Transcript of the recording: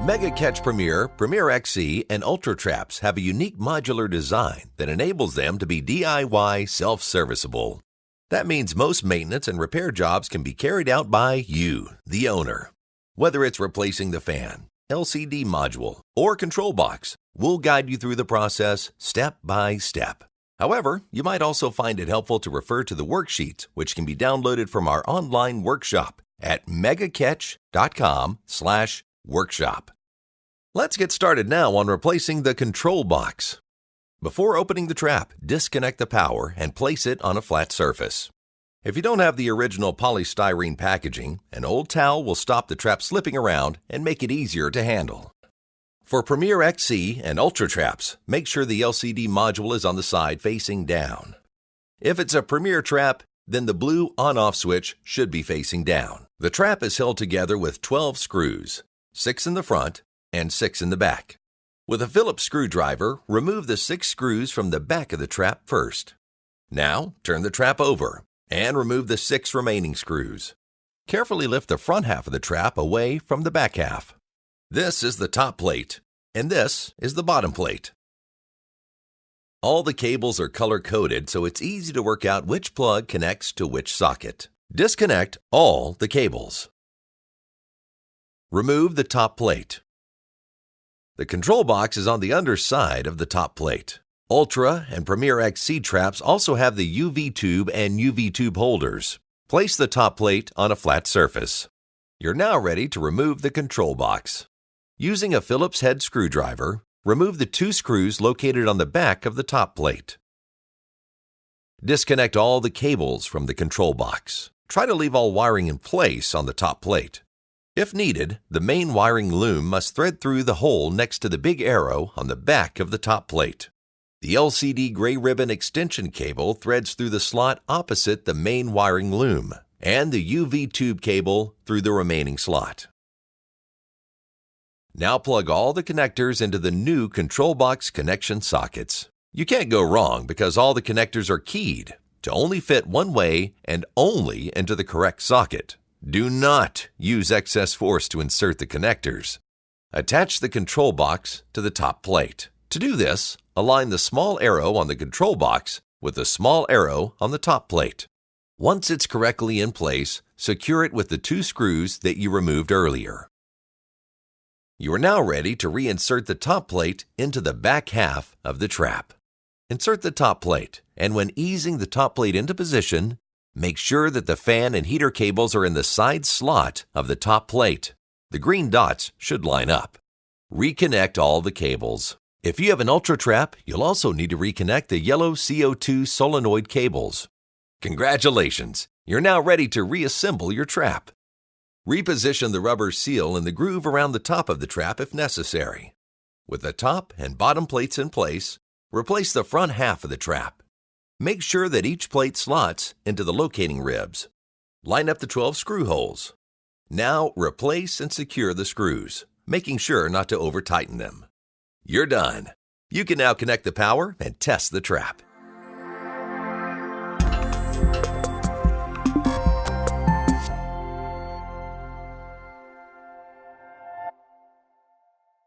Mega Catch Premier, Premier XC, and Ultra Traps have a unique modular design that enables them to be DIY self-serviceable. That means most maintenance and repair jobs can be carried out by you, the owner. Whether it's replacing the fan, LCD module, or control box, we'll guide you through the process step by step. However, you might also find it helpful to refer to the worksheets, which can be downloaded from our online workshop at megacatch.com/workshop. Let's get started now on replacing the control box. Before opening the trap, disconnect the power and place it on a flat surface. If you don't have the original polystyrene packaging, an old towel will stop the trap slipping around and make it easier to handle. For Premier XC and Ultra Traps, make sure the LCD module is on the side facing down. If it's a Premier trap, then the blue on-off switch should be facing down. The trap is held together with 12 screws, 6 in the front and 6 in the back. With a Phillips screwdriver, remove the 6 screws from the back of the trap first. Now, turn the trap over and remove the 6 remaining screws. Carefully lift the front half of the trap away from the back half. This is the top plate, and this is the bottom plate. All the cables are color-coded, so it's easy to work out which plug connects to which socket. Disconnect all the cables. Remove the top plate. The control box is on the underside of the top plate. Ultra and Premier XC traps also have the UV tube and UV tube holders. Place the top plate on a flat surface. You're now ready to remove the control box. Using a Phillips head screwdriver, remove the 2 screws located on the back of the top plate. Disconnect all the cables from the control box. Try to leave all wiring in place on the top plate. If needed, the main wiring loom must thread through the hole next to the big arrow on the back of the top plate. The LCD gray ribbon extension cable threads through the slot opposite the main wiring loom, and the UV tube cable through the remaining slot. Now plug all the connectors into the new control box connection sockets. You can't go wrong because all the connectors are keyed to only fit one way and only into the correct socket. Do not use excess force to insert the connectors. Attach the control box to the top plate. To do this, align the small arrow on the control box with the small arrow on the top plate. Once it's correctly in place, secure it with the 2 screws that you removed earlier. You are now ready to reinsert the top plate into the back half of the trap. Insert the top plate, and when easing the top plate into position, make sure that the fan and heater cables are in the side slot of the top plate. The green dots should line up. Reconnect all the cables. If you have an Ultra Trap, you'll also need to reconnect the yellow CO2 solenoid cables. Congratulations! You're now ready to reassemble your trap. Reposition the rubber seal in the groove around the top of the trap if necessary. With the top and bottom plates in place, replace the front half of the trap. Make sure that each plate slots into the locating ribs. Line up the 12 screw holes. Now replace and secure the screws, making sure not to over-tighten them. You're done. You can now connect the power and test the trap.